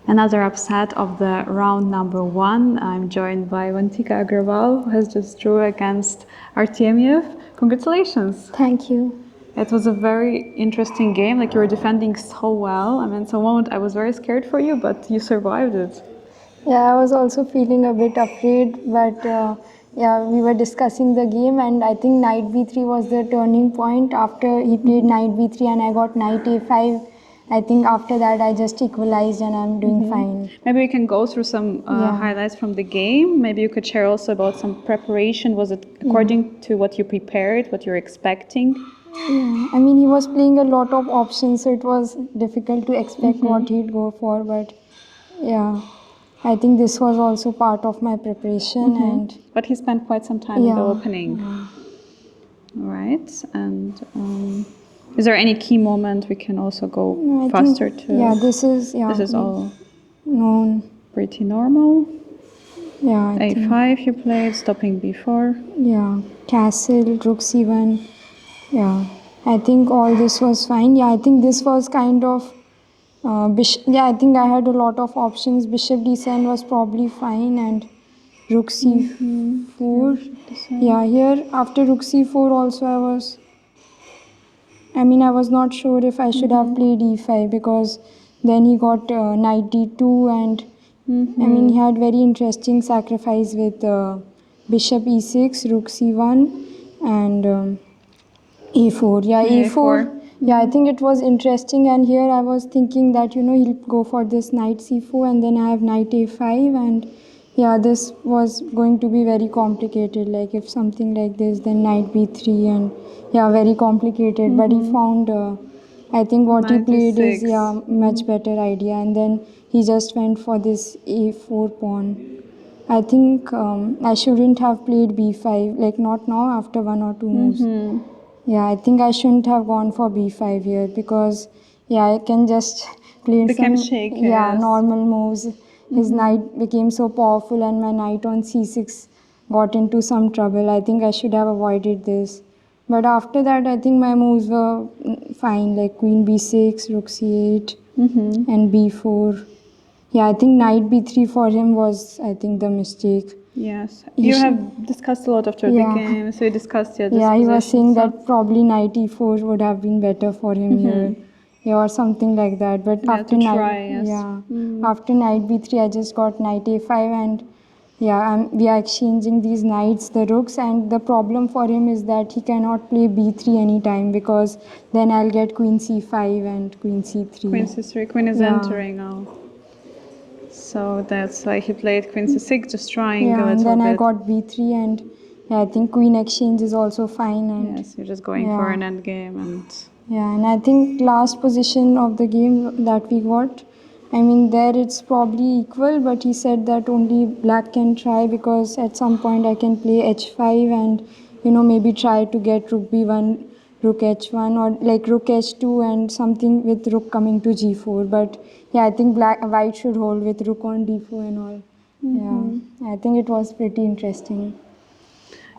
Another upset of the round number 1. I'm joined by Vantika Agrawal, who has just drew against Artemiev. Congratulations. Thank you. It was a very interesting game. Like, you were defending so well. I mean, at some moment I was very scared for you, but you survived it. Yeah, I was also feeling a bit afraid, but yeah, we were discussing the game, and I think knight b3 was the turning point. After he played knight b3 and I got knight a5, I think after that I just equalized and I'm doing fine. Maybe we can go through some highlights from the game. Maybe you could share also about some preparation. Was it according to what you prepared, what you're expecting? Yeah, I mean, he was playing a lot of options, so it was difficult to expect what he'd go for, but yeah, I think this was also part of my preparation. And But he spent quite some time in the opening. All right. And is there any key moment we can also go I faster think, to? yeah, this is all known. pretty normal. Yeah, I think. A5 you played, stopping b4. Yeah, castle, rook c1. Yeah, I think all this was fine. Yeah, I think this was kind of bishop. Yeah, I think I had a lot of options. Bishop d7 was probably fine, and rook c4. Yeah, here after rook c4 also I was not sure if I should have played e5, because then he got knight d2, and I mean, he had very interesting sacrifice with bishop e6, rook c1, and a4. Yeah, a4. Yeah, I think it was interesting, and here I was thinking that, he'll go for this knight c4, and then I have knight a5, and yeah, this was going to be very complicated. Like, if something like this, then knight b3, and yeah, very complicated. But he found, I think what he played is, much better idea, and then he just went for this a4 pawn. I think I shouldn't have played b5, like not now, after one or two moves. Yeah, I think I shouldn't have gone for b5 here, because I can just play Became some shaky, normal moves. His knight became so powerful, and my knight on c6 got into some trouble. I think I should have avoided this. But after that, I think my moves were fine, like queen b6, rook c8, and b4. Yeah, I think knight b3 for him was, I think, the mistake. Yes. You have discussed a lot of the game, so you discussed this Yeah, he was saying so that probably knight e4 would have been better for him here. Yeah, or something like that. But after after knight b3, I just got knight a5, and we are exchanging these knights, the rooks, and the problem for him is that he cannot play b3 anytime, because then I'll get queen c5 and queen c3. Queen c3, queen is entering now. So that's why he played queen c6, just trying a little bit. And then I got b3, and I think queen exchange is also fine. And yes, you're just going for an end game. And I think last position of the game that we got, I mean, there it's probably equal, but he said that only black can try, because at some point I can play h5 and, maybe try to get rook b1, rook h1, or like rook h2 and something with rook coming to g4. But yeah, I think white should hold with rook on d4 and all. Yeah, I think it was pretty interesting.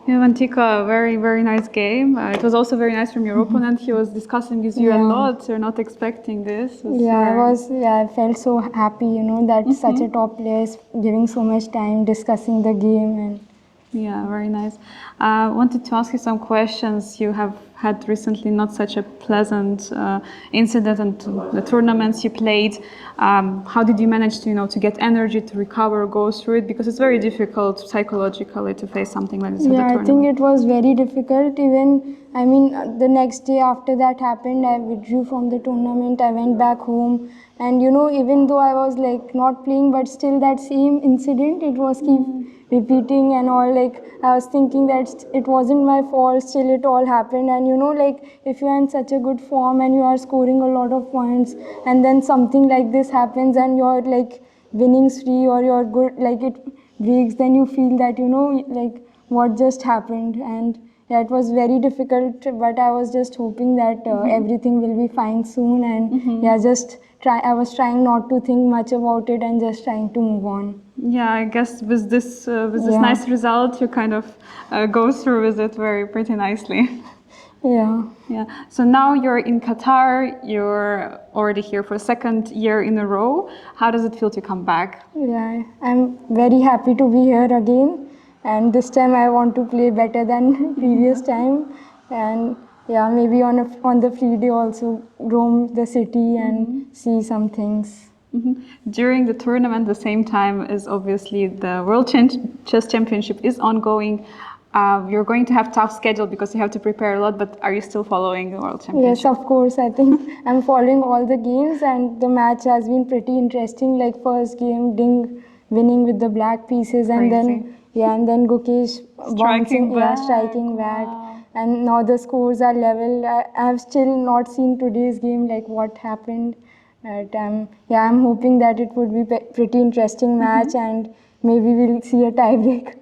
Yeah, Vantika, very, very nice game. It was also very nice from your opponent. He was discussing with you a lot. You're not expecting this. I felt so happy, that such a top player is giving so much time discussing the game. And yeah, very nice. I wanted to ask you some questions. You have had recently not such a pleasant incident in the tournaments you played. How did you manage to, to get energy to recover, go through it? Because it's very difficult psychologically to face something like this at the tournament. I think it was very difficult. Even, the next day after that happened, I withdrew from the tournament. I went back home. And, even though I was like not playing, but still that same incident, it was keep repeating and all. Like, I was thinking that it wasn't my fault, still it all happened. And like, if you're in such a good form and you are scoring a lot of points, and then something like this happens and you're like winning spree, or you're good, like it breaks, then you feel that, like what just happened. And yeah, it was very difficult, but I was just hoping that everything will be fine soon. And I was trying not to think much about it and just trying to move on. Yeah, I guess with this nice result, you kind of go through with it pretty nicely. Yeah. Yeah. So now you're in Qatar. You're already here for a second year in a row. How does it feel to come back? Yeah, I'm very happy to be here again, and this time I want to play better than previous time, and yeah, maybe on the free day also roam the city and see some things. During the tournament, the same time as obviously the World Chess Championship is ongoing. You're going to have tough schedule because you have to prepare a lot. But are you still following the World Championship? Yes, of course. I think I'm following all the games, and the match has been pretty interesting. Like first game, Ding winning with the black pieces, and Crazy. then Gukesh bouncing, back. striking back, Wow. and now the scores are level. I have still not seen today's game, like what happened. But I'm hoping that it would be pretty interesting match, and maybe we'll see a tiebreak.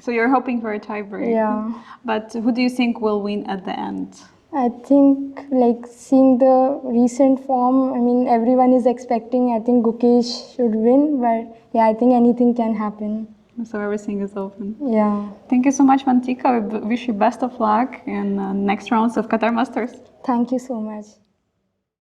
So you're hoping for a tiebreak. Yeah. But who do you think will win at the end? I think, like, seeing the recent form, I mean, everyone is expecting, I think Gukesh should win, but yeah, I think anything can happen. So everything is open. Yeah. Thank you so much, Vantika. We wish you best of luck in next rounds of Qatar Masters. Thank you so much.